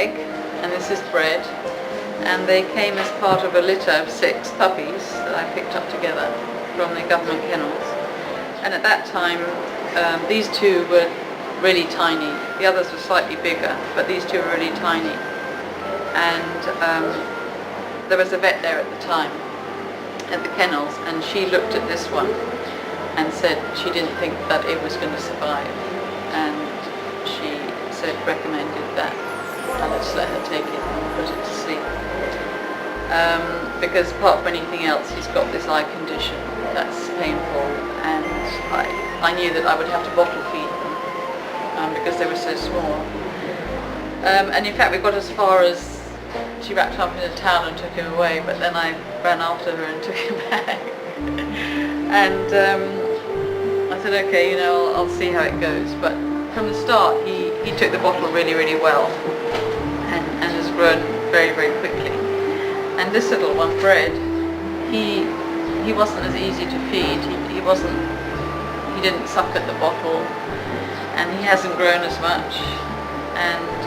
egg, and this is bread. And they came as part of a litter of 6 puppies that I picked up together from the government kennels. And at that time, these 2 were really tiny. The others were slightly bigger, but these 2 were really tiny. And there was a vet there at the time, at the kennels, and she looked at this one and said she didn't think that it was going to survive. And she recommended that I just let her take it and put it to sleep. Because apart from anything else, he's got this eye condition that's painful, and I knew that I would have to bottle feed them because they were so small. And in fact we got as far as she wrapped him up in a towel and took him away, but then I ran after her and took him back. And I said, okay, I'll see how it goes. But from the start he took the bottle really, really well, and has grown very, very quickly. And this little one, Bread, he wasn't as easy to feed. He didn't suck at the bottle, and he hasn't grown as much. And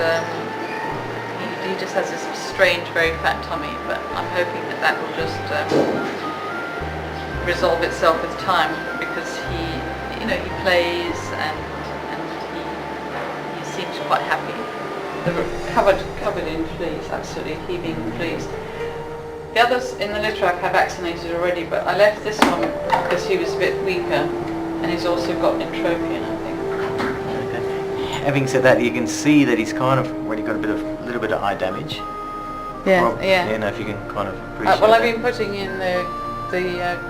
he just has this strange, very fat tummy. But I'm hoping that will just resolve itself with time, because he plays and he seems quite happy. Covered in fleas, absolutely heaving fleas. The others in the litter I've vaccinated already, but I left this one because he was a bit weaker, and he's also got entropion, I think. Okay. Having said that, you can see that he's kind of already got a little bit of eye damage. Yeah, yeah. I don't know if you can kind of appreciate well, I've that. been putting in the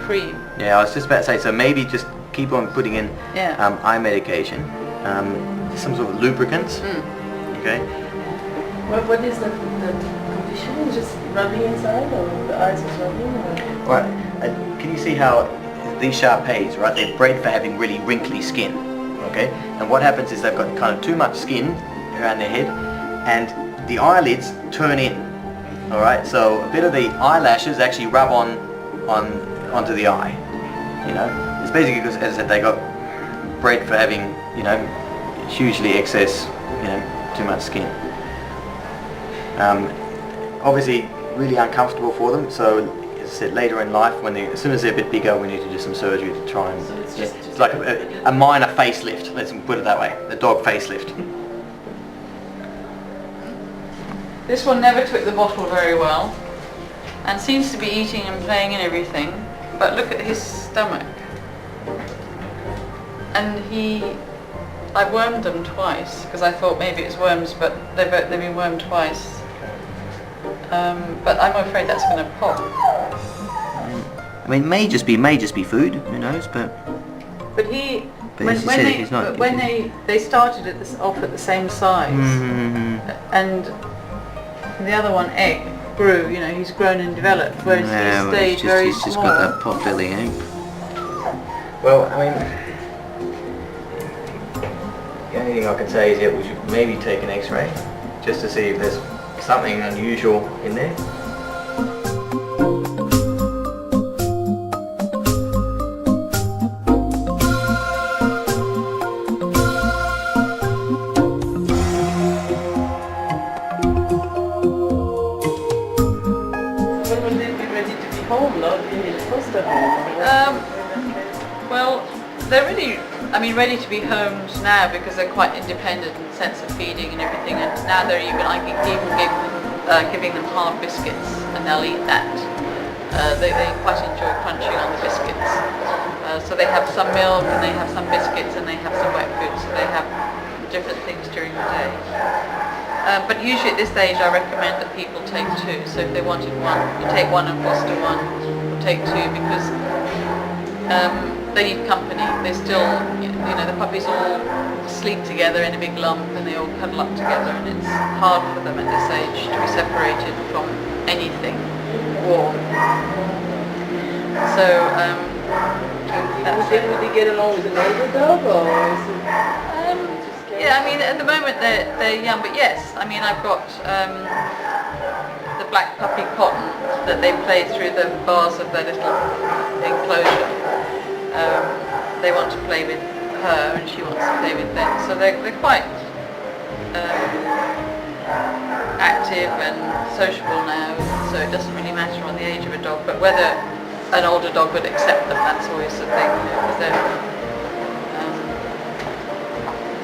cream. Yeah, I was just about to say, so maybe just keep on putting in eye medication, some sort of lubricants. Okay. What is the condition? Just rubbing inside, or the eyes is rubbing? Or? Right. Can you see how these Shar-Peis, right? They're bred for having really wrinkly skin. Okay. And what happens is they've got kind of too much skin around their head, and the eyelids turn in. All right. So a bit of the eyelashes actually rub onto the eye. It's basically because, as I said, they got bred for having hugely excess, too much skin. Obviously really uncomfortable for them, so as I said, later in life, as soon as they're a bit bigger, we need to do some surgery to try and So it's like a minor facelift, let's put it that way, the dog facelift. This one never took the bottle very well, and seems to be eating and playing and everything, but look at his stomach. And I wormed them twice, because I thought maybe it's worms, but they've been wormed twice. But I'm afraid that's going to pop. I mean, it may just be food, who knows, but when they started off at the same size, and the other one, Egg, grew, he's grown and developed, whereas he stayed very small. He's just got that pot belly, eh? Well, I mean, the only thing I can say is that we should maybe take an X-ray just to see if there's something unusual in there. When will they be ready to be home, not in the foster home? Well, they're really, ready to be homed now, because they're quite independent in the sense of feeding and everything. And now I can even giving them hard biscuits, and they'll eat that. They quite enjoy crunching on the biscuits. So they have some milk, and they have some biscuits, and they have some wet food. So they have different things during the day. But usually at this stage I recommend that people take 2. So if they wanted one, you take one and foster one, or take 2, because they need company. They still, the puppies all sleep together in a big lump, and they all cuddle up together, and it's hard for them at this age to be separated from anything warm. So Would they get along with an older dog, or is it yeah, at the moment they're young, but yes, I've got the black puppy Cotton that they play through the bars of their little enclosure. They want to play with her, and she wants to play with them. So they're quite active and sociable now, so it doesn't really matter on the age of a dog, but whether an older dog would accept them, that's always the thing, because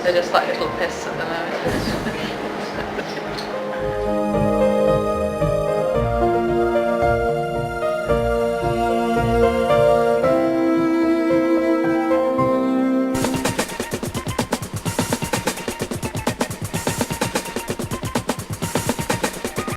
they're just like little pests at the moment.